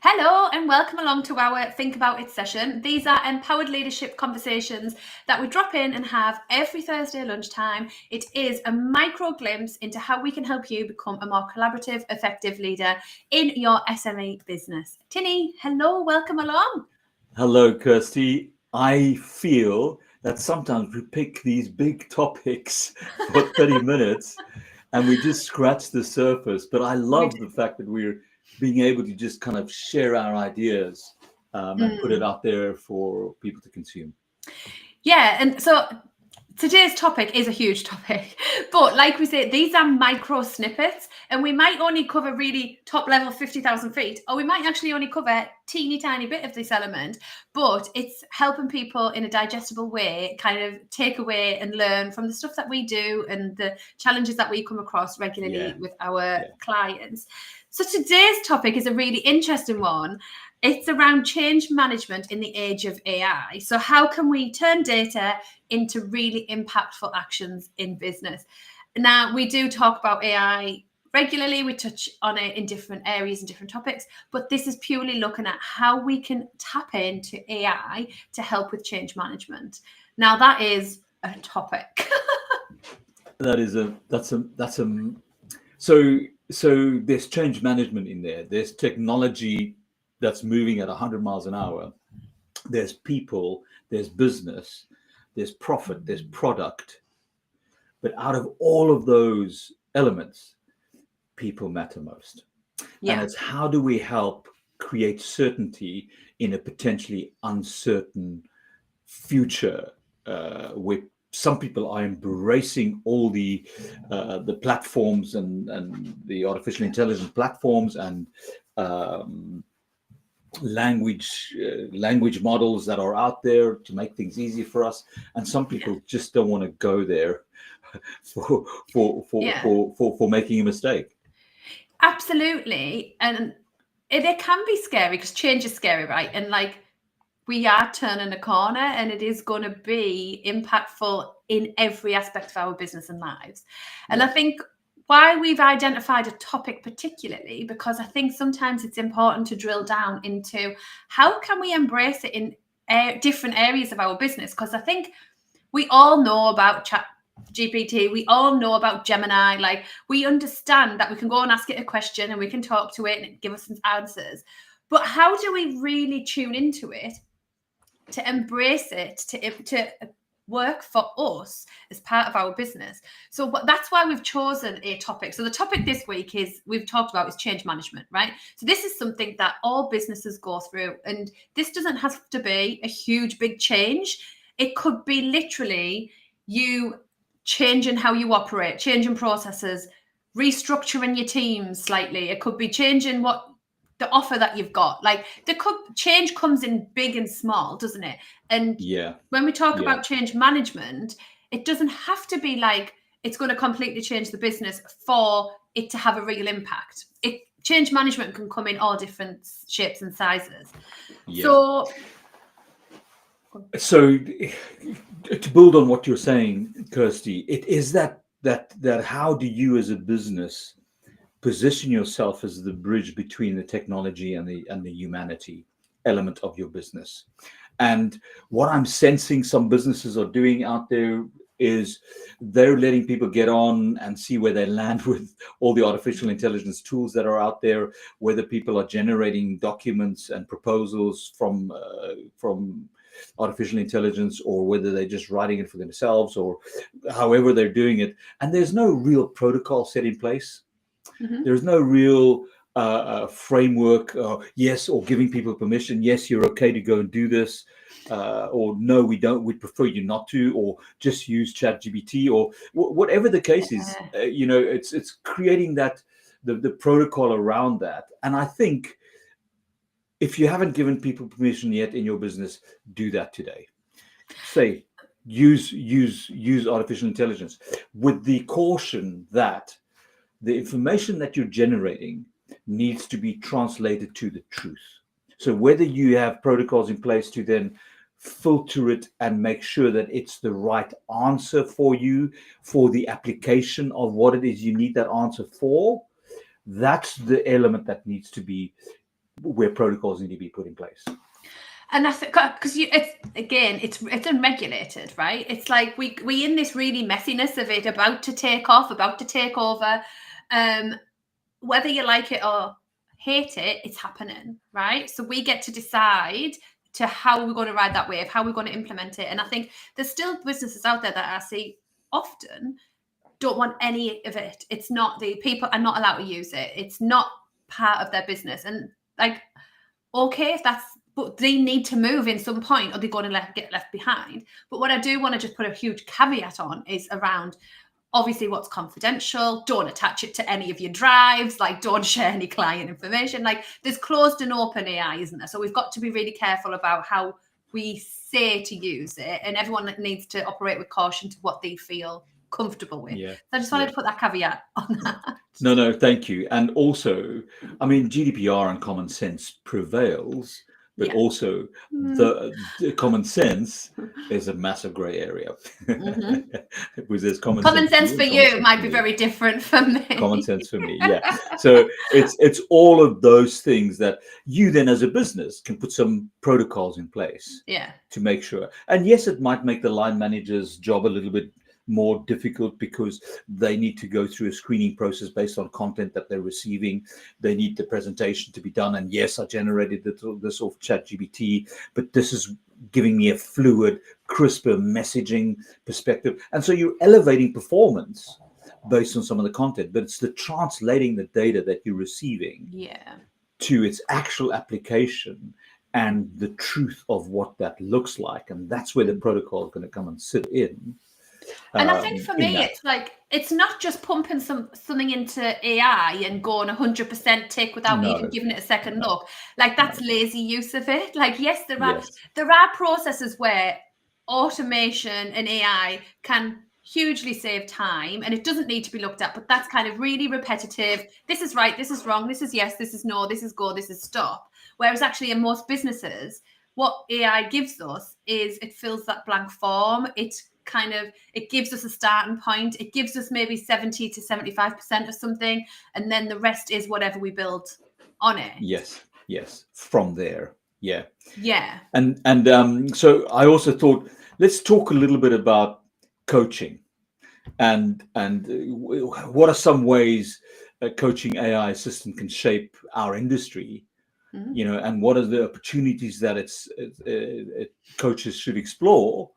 Hello and welcome along to our Think About It session. These are empowered leadership conversations that we drop in and have every Thursday lunchtime. It is a micro glimpse into how we can help you become a more collaborative, effective leader in your SME business. Tienie, hello, welcome along. Hello, Kirsty. I feel that sometimes we pick these big topics for 30 minutes and we just scratch the surface. But I love the fact that we're being able to just kind of share our ideas and put it out there for people to consume. Yeah, and so today's topic is a huge topic, but like we say, these are micro snippets, and we might only cover really top level 50,000 feet, or we might actually only cover a teeny tiny bit of this element, but it's helping people in a digestible way kind of take away and learn from the stuff that we do and the challenges that we come across regularly with our clients. So today's topic is a really interesting one. It's around change management in the age of AI. So how can we turn data into really impactful actions in business? Now, we do talk about AI regularly. We touch on it in different areas and different topics, but this is purely looking at how we can tap into AI to help with change management. Now, that is a topic. So there's change management in there. There's technology that's moving at 100 miles an hour. There's people, there's business, there's profit, there's product. But out of all of those elements, people matter most. And it's how do we help create certainty in a potentially uncertain future where some people are embracing all the platforms and the artificial intelligence platforms and language models that are out there to make things easy for us, and some people just don't want to go there for making a mistake. Absolutely. And it can be scary because change is scary, right? And like, we are turning a corner and it is going to be impactful in every aspect of our business and lives. And I think why we've identified a topic particularly, because I think sometimes it's important to drill down into how can we embrace it in different areas of our business? Because I think we all know about GPT, we all know about Gemini. Like, we understand that we can go and ask it a question and we can talk to it and give us some answers. But how do we really tune into it to embrace it, to work for us as part of our business? So that's why we've chosen a topic. So the topic this week we've talked about is change management, right? So this is something that all businesses go through, and this doesn't have to be a huge, big change. It could be literally you changing how you operate, changing processes, restructuring your teams slightly. It could be changing what the offer that you've got. Like, change comes in big and small, doesn't it? And when we talk about change management, it doesn't have to be like it's going to completely change the business for it to have a real impact. Change management can come in all different shapes and sizes. So to build on what you're saying, Kirsty, it is that how do you as a business position yourself as the bridge between the technology and the humanity element of your business? And what I'm sensing some businesses are doing out there is they're letting people get on and see where they land with all the artificial intelligence tools that are out there, whether people are generating documents and proposals from artificial intelligence, or whether they're just writing it for themselves, or however they're doing it. And there's no real protocol set in place. There's no real framework, or giving people permission. Yes, you're okay to go and do this, or no, we don't. We'd prefer you not to, or just use ChatGPT, or whatever the case is. It's creating that the protocol around that. And I think if you haven't given people permission yet in your business, do that today. Say use artificial intelligence with the caution that the information that you're generating needs to be translated to the truth. So whether you have protocols in place to then filter it and make sure that it's the right answer for you, for the application of what it is you need that answer for, that's the element that needs to be where protocols need to be put in place. And I think because it's unregulated, right? It's like we in this really messiness of it about to take off, about to take over. Whether you like it or hate it, it's happening, right? So we get to decide to how we're going to ride that wave, how we're going to implement it. And I think there's still businesses out there that I see often don't want any of it. It's not, the people are not allowed to use it. It's not part of their business. And like, okay, if that's, but they need to move in some point or they're going to get left behind. But what I do want to just put a huge caveat on is around obviously what's confidential. Don't attach it to any of your drives. Like, don't share any client information. Like, there's closed and open AI, isn't there? So we've got to be really careful about how we say to use it, and everyone needs to operate with caution to what they feel comfortable with. Yeah. So I just wanted to put that caveat on that. No, thank you. And also, I mean, GDPR and common sense prevails, but also the common sense is a massive gray area. Because there's common sense for you might be very different from me. Common sense for me, yeah. So it's all of those things that you then as a business can put some protocols in place, to make sure. And yes, it might make the line manager's job a little bit more difficult because they need to go through a screening process based on content that they're receiving. They need the presentation to be done. And yes, I generated this off ChatGPT, but this is giving me a fluid, crisper messaging perspective. And so you're elevating performance based on some of the content, but it's the translating the data that you're receiving to its actual application and the truth of what that looks like. And that's where the protocol is going to come and sit in. And I think for me, it's like, it's not just pumping something into AI and going 100% tick without even giving it a second look. Like, that's lazy use of it. Like, yes, there are processes where automation and AI can hugely save time, and it doesn't need to be looked at, but that's kind of really repetitive. This is right, this is wrong, this is yes, this is no, this is go, this is stop. Whereas actually in most businesses, what AI gives us is it fills that blank form. It gives us a starting point. It gives us maybe 70 to 75% of something, and then the rest is whatever we build on it. Yes, from there. Yeah. And so I also thought, let's talk a little bit about coaching and what are some ways a coaching AI assistant can shape our industry, and what are the opportunities that coaches should explore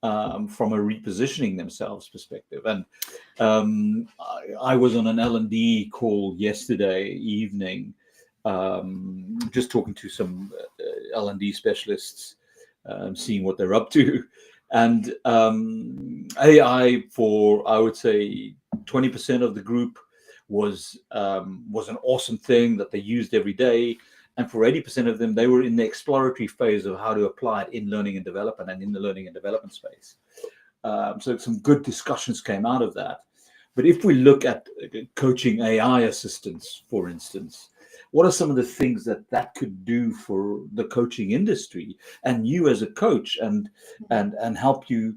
from a repositioning themselves perspective. And I was on an L&D call yesterday evening, just talking to some L&D specialists, seeing what they're up to. And AI for, I would say, 20% of the group was an awesome thing that they used every day. And for 80% of them, they were in the exploratory phase of how to apply it in learning and development and in the learning and development space. So some good discussions came out of that. But if we look at coaching AI assistants, for instance, what are some of the things that could do for the coaching industry and you as a coach, and help you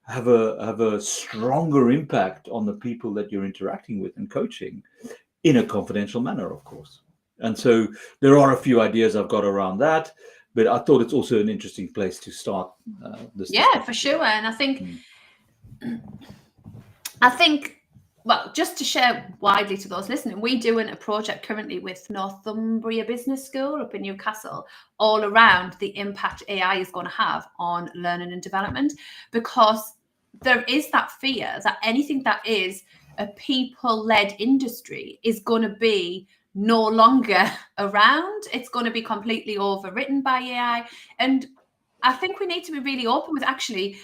have a stronger impact on the people that you're interacting with and coaching in a confidential manner, of course. And so there are a few ideas I've got around that, but I thought it's also an interesting place to start this discussion. For sure. And I think, well, just to share widely to those listening, we're doing a project currently with Northumbria Business School up in Newcastle, all around the impact AI is going to have on learning and development, because there is that fear that anything that is a people-led industry is going to be no longer around. It's going to be completely overwritten by AI. And I think we need to be really open with, actually,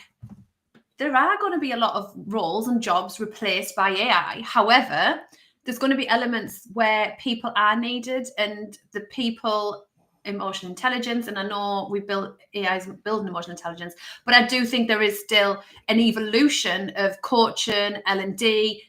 there are going to be a lot of roles and jobs replaced by AI. However, there's going to be elements where people are needed, and the people, emotional intelligence, and I know we build AIs building emotional intelligence, but I do think there is still an evolution of coaching, L&D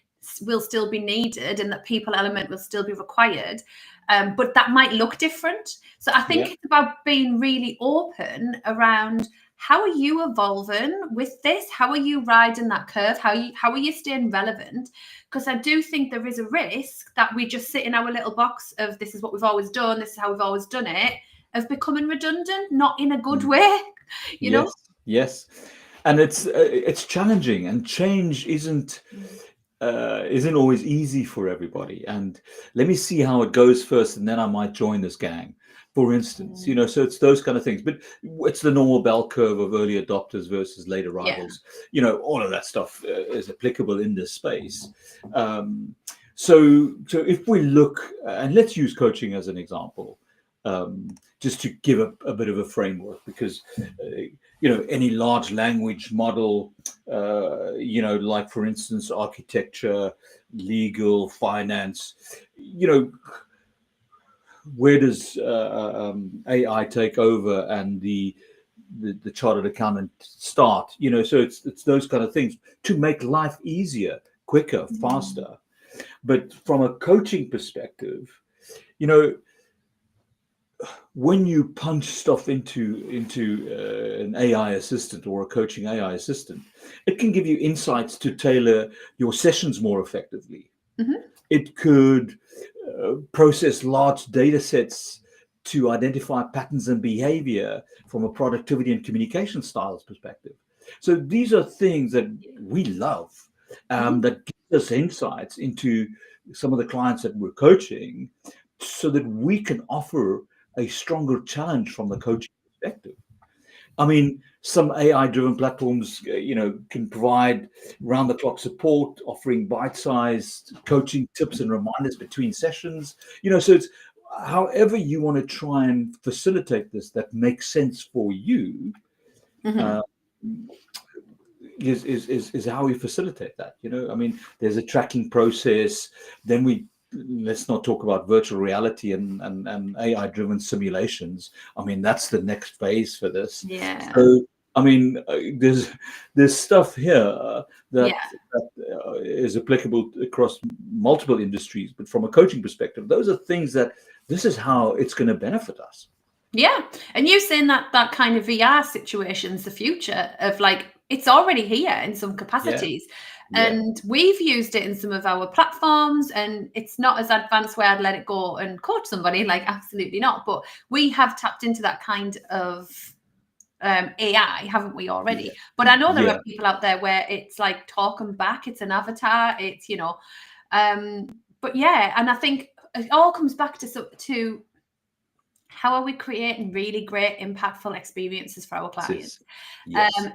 will still be needed, and that people element will still be required. But that might look different. So I think it's about being really open around how are you evolving with this? How are you riding that curve? How are you staying relevant? Because I do think there is a risk that we just sit in our little box of this is what we've always done, this is how we've always done it, of becoming redundant, not in a good way, you know? Yes, and it's challenging, and change isn't always easy for everybody. And let me see how it goes first, and then I might join this gang, for instance. So it's those kind of things. But it's the normal bell curve of early adopters versus late arrivals. All of that stuff is applicable in this space. So if we look, and let's use coaching as an example, just to give a bit of a framework, because any large language model, like for instance architecture, legal, finance, where does AI take over and the chartered accountant start? So it's those kind of things to make life easier, quicker, faster. But from a coaching perspective, when you punch stuff into an AI assistant or a coaching AI assistant, it can give you insights to tailor your sessions more effectively. It could process large data sets to identify patterns and behavior from a productivity and communication styles perspective. So these are things that we love, that give us insights into some of the clients that we're coaching, so that we can offer a stronger challenge from the coaching perspective. I mean, some AI-driven platforms, can provide round-the-clock support, offering bite-sized coaching tips and reminders between sessions. So it's however you want to try and facilitate this that makes sense for you. Is how we facilitate that. I mean, there's a tracking process. Then let's not talk about virtual reality and AI-driven simulations. I mean, that's the next phase for this. So, I mean, there's stuff here that is applicable across multiple industries. But from a coaching perspective, those are things that this is how it's going to benefit us. Yeah, and you're saying that kind of VR situation's the future of it's already here in some capacities. And we've used it in some of our platforms, and it's not as advanced where I'd let it go and coach somebody, absolutely not. But we have tapped into that kind of AI, haven't we already? But I know there are people out there where it's like talking back, it's an avatar, it's, but yeah, and I think it all comes back to how are we creating really great, impactful experiences for our clients?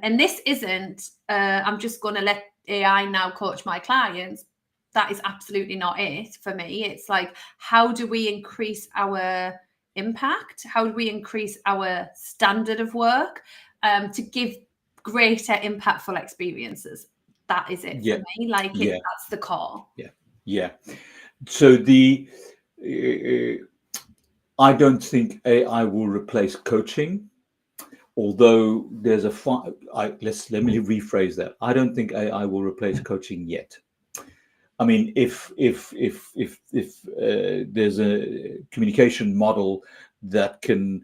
And this isn't, I'm just going to let AI now coach my clients. That is absolutely not it for me. It's like, how do we increase our impact? How do we increase our standard of work to give greater, impactful experiences? That is it for me. That's the core. Yeah. So I don't think AI will replace coaching, although there's let me rephrase that. I don't think AI will replace coaching yet. I mean, if there's a communication model that can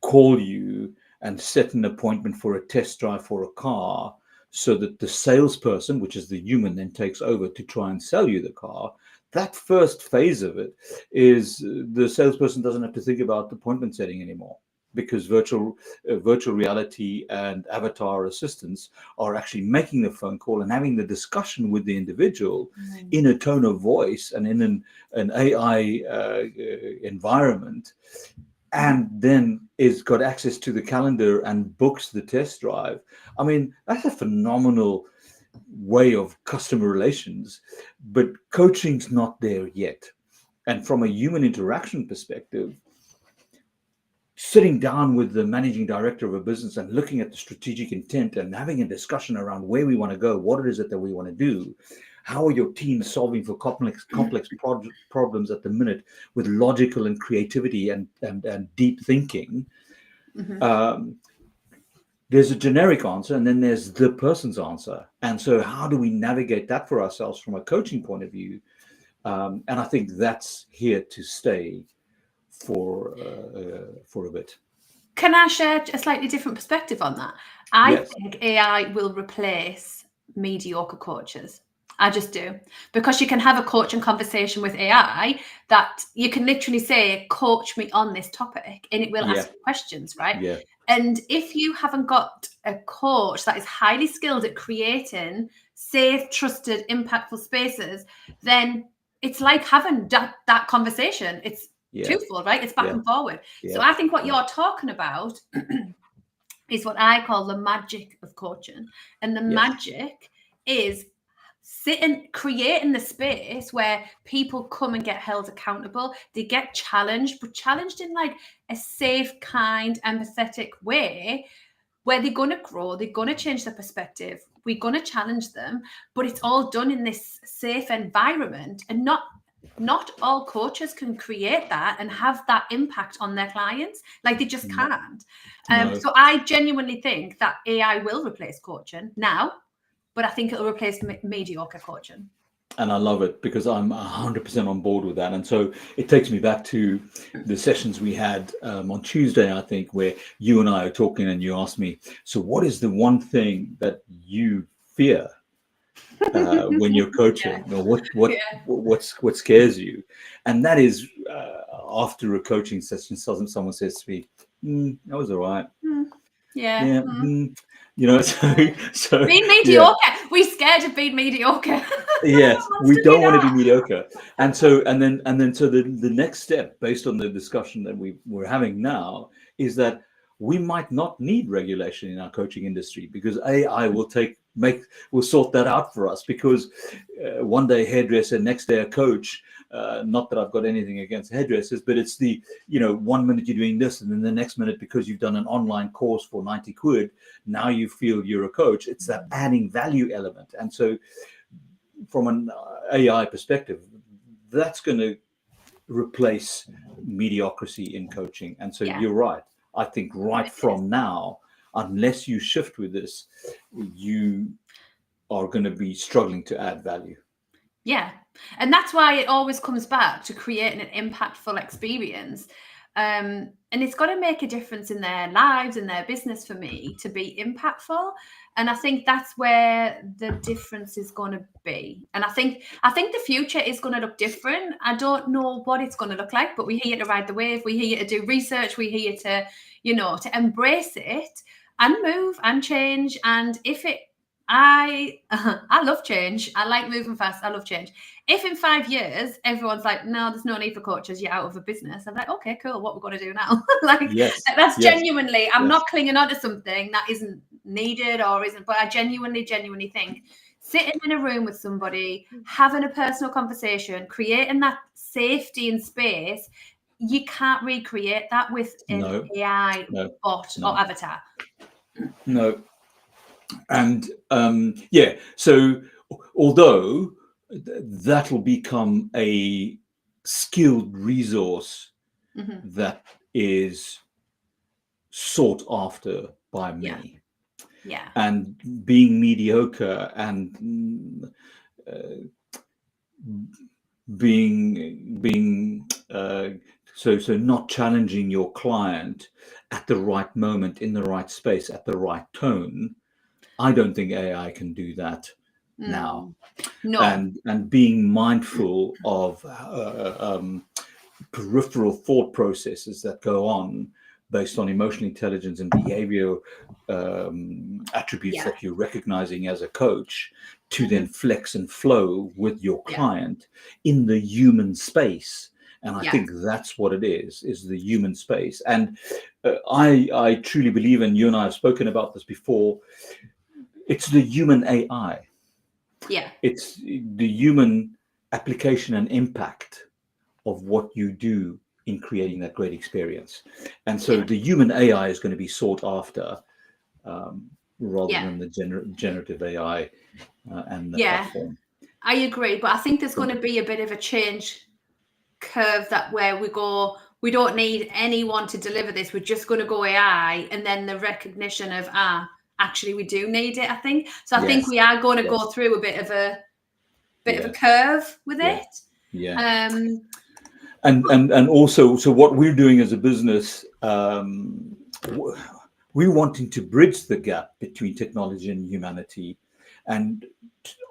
call you and set an appointment for a test drive for a car, so that the salesperson, which is the human, then takes over to try and sell you the car, that first phase of it is the salesperson doesn't have to think about appointment setting anymore, because virtual reality and avatar assistants are actually making the phone call and having the discussion with the individual in a tone of voice and in an AI environment, and then is got access to the calendar and books the test drive. I mean, that's a phenomenal way of customer relations, but coaching's not there yet. And from a human interaction perspective, sitting down with the managing director of a business and looking at the strategic intent and having a discussion around where we want to go, what it is that we want to do, how are your teams solving for complex problems at the minute with logical and creativity and deep thinking. There's a generic answer, and then there's the person's answer. And so how do we navigate that for ourselves from a coaching point of view? And I think that's here to stay for a bit. Can I share a slightly different perspective on that? I Yes. think AI will replace mediocre coaches. I just do. Because you can have a coaching conversation with AI that you can literally say, coach me on this topic, and it will Yeah. ask you questions, right? Yeah. And if you haven't got a coach that is highly skilled at creating safe, trusted, impactful spaces, then it's like having that conversation. It's Yeah. twofold, right? It's back Yeah. and forward. So Yeah. I think what you're talking about is what I call the magic of coaching. And the Yes. magic is sitting, creating the space where people come and get held accountable. They get challenged, but challenged in like a safe, kind, empathetic way where they're going to grow, they're going to change their perspective, we're going to challenge them, but it's all done in this safe environment. And not all coaches can create that and have that impact on their clients. Like, they just No. can't. No. So I genuinely think that AI will replace coaching now, but I think it'll replace mediocre coaching. And I love it because I'm 100% on board with that. And so it takes me back to the sessions we had on Tuesday, I think, where you and I are talking and you asked me, so what is the one thing that you fear when you're coaching? Yeah. Or what scares you? And that is after a coaching session, someone says to me, that was all right. Yeah. You know, so Being mediocre. We're scared of being mediocre. Yes, we don't want to be mediocre. And so the next step, based on the discussion that we're having now, is that we might not need regulation in our coaching industry because AI will sort that out for us. Because one day hairdresser, next day a coach. Not that I've got anything against hairdressers, but it's 1 minute you're doing this, and then the next minute, because you've done an online course for 90 quid, now you feel you're a coach. It's that adding value element. And so from an AI perspective, that's going to replace mediocrity in coaching. And so you're right. I think right from now, unless you shift with this, you are going to be struggling to add value. Yeah. And that's why it always comes back to creating an impactful experience. And it's got to make a difference in their lives and their business for me to be impactful. And I think that's where the difference is going to be. And I think the future is going to look different. I don't know what it's going to look like, but we're here to ride the wave. We're here to do research. We're here to, to embrace it and move and change. And I love change. I like moving fast. I love change. If in 5 years everyone's like, no, there's no need for coaches, you're out of a business, I'm like, okay, cool. What we're going to do now? That's genuinely. I'm not clinging on to something that isn't needed or isn't. But I genuinely think sitting in a room with somebody, having a personal conversation, creating that safety and space, you can't recreate that with an AI bot or avatar. No. And so although that'll become a skilled resource that is sought after by many, and being mediocre and being so not challenging your client at the right moment, in the right space, at the right tone, I don't think AI can do that now. No. And being mindful of peripheral thought processes that go on based on emotional intelligence and behavioral attributes that you're recognizing as a coach, to then flex and flow with your client in the human space. And I think that's what it is the human space. And I truly believe, and you and I have spoken about this before, it's the human AI. Yeah. It's the human application and impact of what you do in creating that great experience. And so the human AI is going to be sought after rather than the generative AI and the platform. I agree. But I think there's going to be a bit of a change curve where we don't need anyone to deliver this. We're just going to go AI, and then the recognition of, actually we do need it, I think. So I think we are going to go through a bit of a curve with it. And also, so what we're doing as a business we're wanting to bridge the gap between technology and humanity, and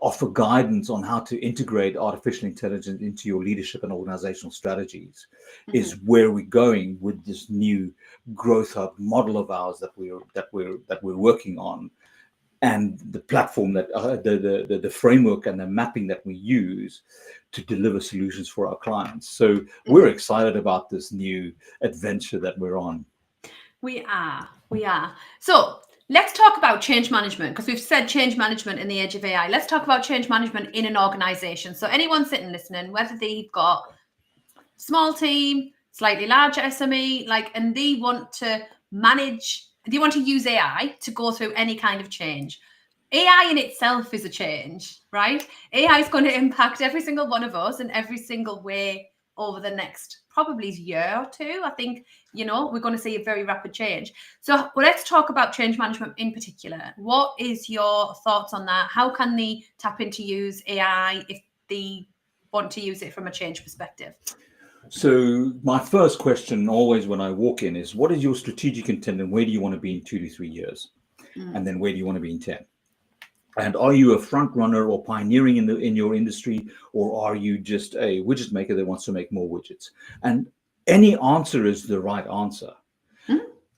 offer guidance on how to integrate artificial intelligence into your leadership and organizational strategies. Is where we're going with this new growth hub model of ours that we're working on, and the platform that the framework and the mapping that we use to deliver solutions for our clients. So we're excited about this new adventure that we're on. We are. So let's talk about change management, because we've said change management in the age of AI. Let's talk about change management in an organization. So anyone sitting listening, whether they've got small team, slightly larger SME, and they want to use AI to go through any kind of change. AI in itself is a change, right? AI is going to impact every single one of us in every single way over the next probably year or two. I think, we're going to see a very rapid change. So let's talk about change management in particular. What is your thoughts on that? How can they tap into use AI if they want to use it from a change perspective? So my first question always when I walk in is, what is your strategic intent and where do you want to be in 2 to 3 years? And then where do you want to be in 10? And are you a front runner or pioneering in your industry, or are you just a widget maker that wants to make more widgets? And any answer is the right answer.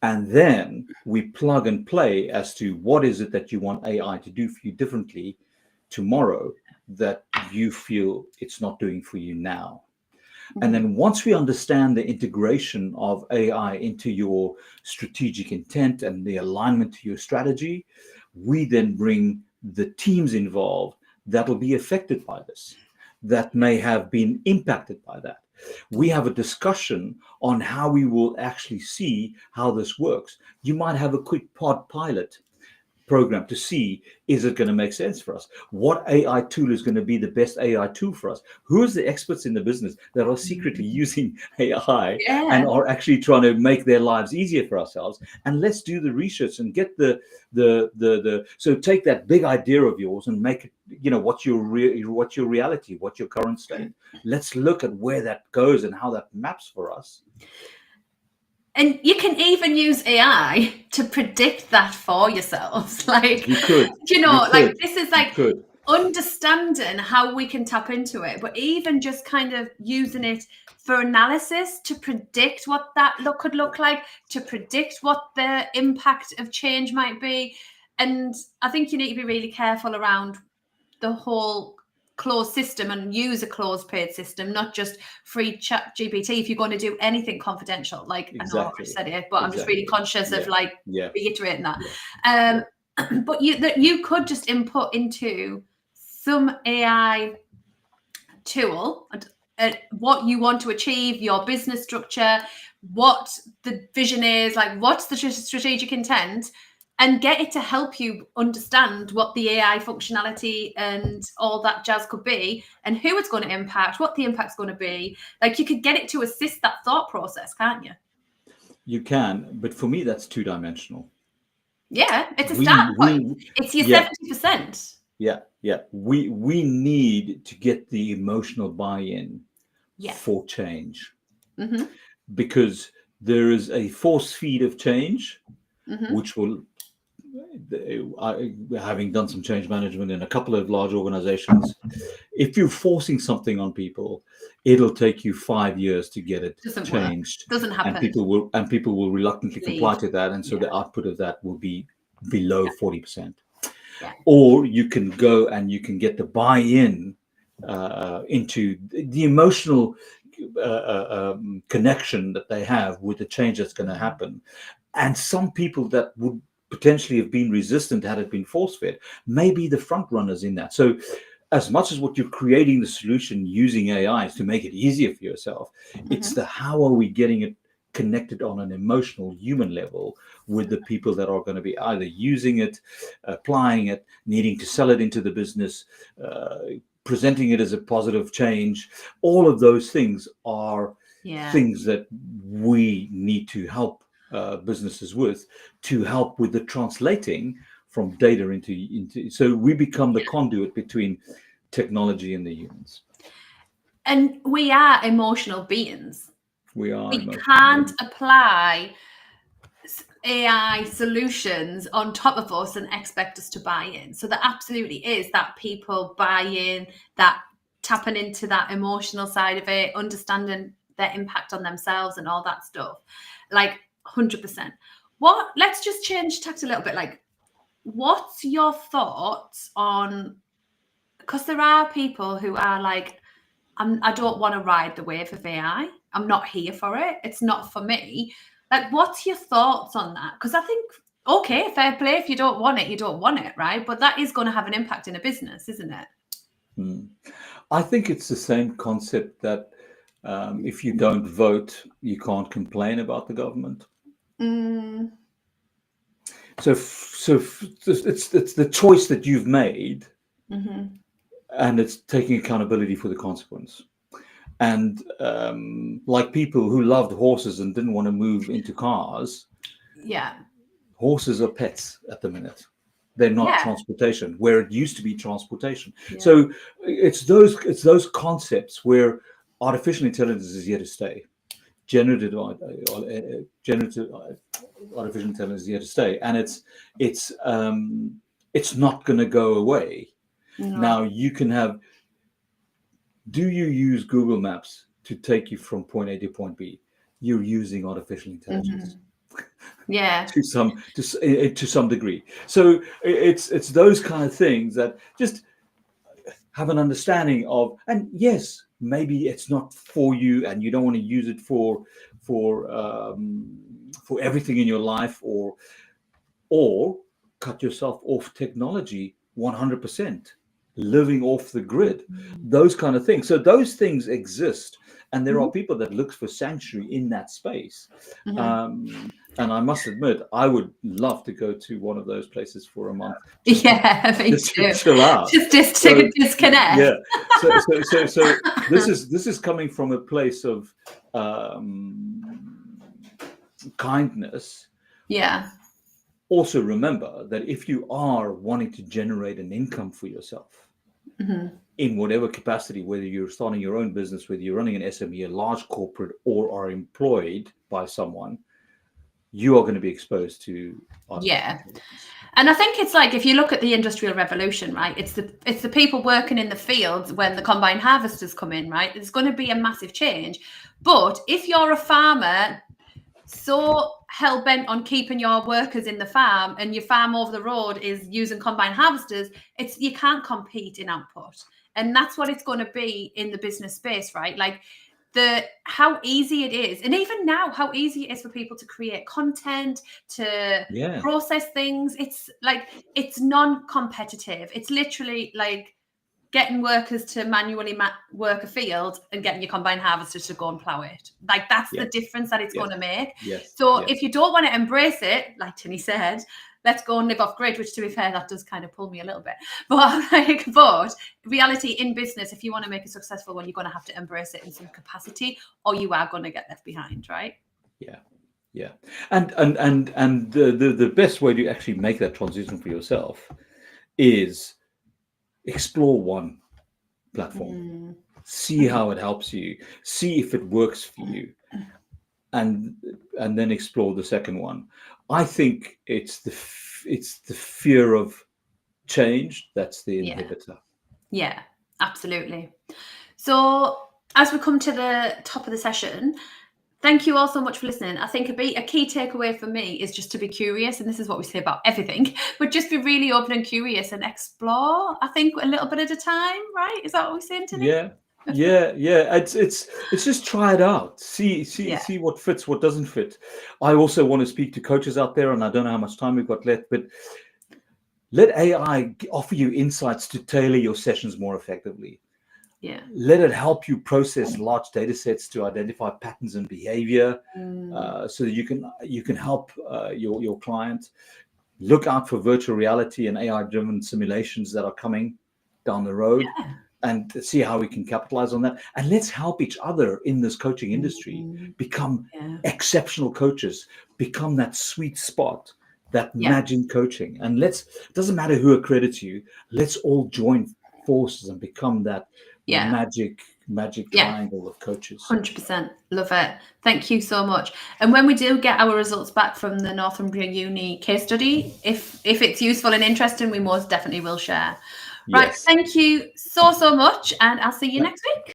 And then we plug and play as to what is it that you want AI to do for you differently tomorrow that you feel it's not doing for you now. And then once we understand the integration of AI into your strategic intent and the alignment to your strategy, we then bring the teams involved that will be affected by this, that may have been impacted by that. We have a discussion on how we will actually see how this works. You might have a quick pod pilot program to see, is it going to make sense for us? What AI tool is going to be the best AI tool for us? Who is the experts in the business that are secretly using AI and are actually trying to make their lives easier for ourselves? And let's do the research and get the so take that big idea of yours and make it, what's your reality, what's your current state. Let's look at where that goes and how that maps for us. And you can even use AI to predict that for yourselves. You could. This is understanding how we can tap into it, but even just kind of using it for analysis to predict what that could look like, to predict what the impact of change might be. And I think you need to be really careful around the whole closed system and use a closed paid system, not just free chat GPT if you're going to do anything confidential. Exactly. I know I said it, but I'm just really conscious of reiterating that. But you could just input into some AI tool what you want to achieve, your business structure, what the vision is, what's the strategic intent, and get it to help you understand what the AI functionality and all that jazz could be, and who it's going to impact, what the impact's going to be. You could get it to assist that thought process, can't you? You can, but for me, that's two-dimensional. Yeah, it's a start point. It's your 70%. Yeah. We need to get the emotional buy-in for change, because there is a force feed of change, which will, having done some change management in a couple of large organizations, if you're forcing something on people, it'll take you 5 years to get it changed. Doesn't happen. And people will reluctantly comply to that, and so the output of that will be below 40%. Or you can go and you can get the buy-in into the emotional connection that they have with the change that's going to happen. And some people that would potentially have been resistant had it been force-fed may be the front runners in that. So as much as what you're creating the solution using AI is to make it easier for yourself, it's the how are we getting it connected on an emotional human level with the people that are going to be either using it, applying it, needing to sell it into the business, presenting it as a positive change. All of those things are things that we need to help businesses with, to help with the translating from data into so we become the conduit between technology and the humans. And we are emotional beings. We can't apply AI solutions on top of us and expect us to buy in. So there absolutely is that people buy in, that tapping into that emotional side of it, understanding their impact on themselves and all that stuff. Like 100%. Let's just change tact a little bit. Like, what's your thoughts on, because there are people who are like, I don't want to ride the wave of AI. I'm not here for it. It's not for me. Like, what's your thoughts on that? Because I think, okay, fair play. If you don't want it, you don't want it, right? But that is going to have an impact in a business, isn't it? I think it's the same concept that if you don't vote, you can't complain about the government. So it's the choice that you've made, and it's taking accountability for the consequence. And like people who loved horses and didn't want to move into cars, horses are pets at the minute. They're not transportation, where it used to be transportation. So it's those concepts where artificial intelligence is here to stay. Generative artificial intelligence is here to stay, and it's not going to go away. No. Now you can have. Do you use Google Maps to take you from point A to point B? You're using artificial intelligence. to some degree. So it's those kind of things that just have an understanding of, and yes, maybe it's not for you and you don't want to use it for everything in your life, or cut yourself off technology 100%, living off the grid, those kind of things. So those things exist, and there are people that look for sanctuary in that space. And I must admit, I would love to go to one of those places for a month. Me too. To chill out. Just take a disconnect. Yeah. So this is coming from a place of kindness. Yeah. Also remember that if you are wanting to generate an income for yourself, in whatever capacity, whether you're starting your own business, whether you're running an SME, a large corporate, or are employed by someone, you are going to be exposed to and I think it's like, if you look at the Industrial Revolution, right, it's the people working in the fields when the combine harvesters come in, right? There's going to be a massive change. But if you're a farmer so hell-bent on keeping your workers in the farm, and your farm over the road is using combine harvesters, you can't compete in output. And that's what it's going to be in the business space, right? Like, how easy it is, and even now how easy it is for people to create content, to process things. It's like, it's non-competitive. It's literally like getting workers to manually work a field and getting your combine harvester to go and plow it. Like, that's the difference that it's going to make. So if you don't want to embrace it, like Tienie said, let's go and live off grid, which, to be fair, that does kind of pull me a little bit. But reality in business, if you want to make a successful one, you're going to have to embrace it in some capacity, or you are going to get left behind, right? Yeah. And the best way to actually make that transition for yourself is explore one platform, see how it helps you, see if it works for you, and then explore the second one. I think it's the fear of change that's the inhibitor. Yeah, absolutely. So as we come to the top of the session, thank you all so much for listening. I think a key takeaway for me is just to be curious, and this is what we say about everything, but just be really open and curious and explore, I think, a little bit at a time, right? Is that what we're saying today? Yeah. It's just try it out. See what fits, what doesn't fit. I also want to speak to coaches out there, and I don't know how much time we've got left, but let AI offer you insights to tailor your sessions more effectively. Let it help you process large data sets to identify patterns in behavior, so that you can help your client. Look out for virtual reality and AI-driven simulations that are coming down the road, and see how we can capitalize on that. And let's help each other in this coaching industry become exceptional coaches, become that sweet spot, that magic coaching. And it doesn't matter who accredits you, let's all join forces and become that magic magic Yeah. triangle of coaches. 100%. Love it. Thank you so much. And when we do get our results back from the Northumbria Uni case study, if it's useful and interesting, we most definitely will share. Right. Yes. Thank you so much. And I'll see you next week.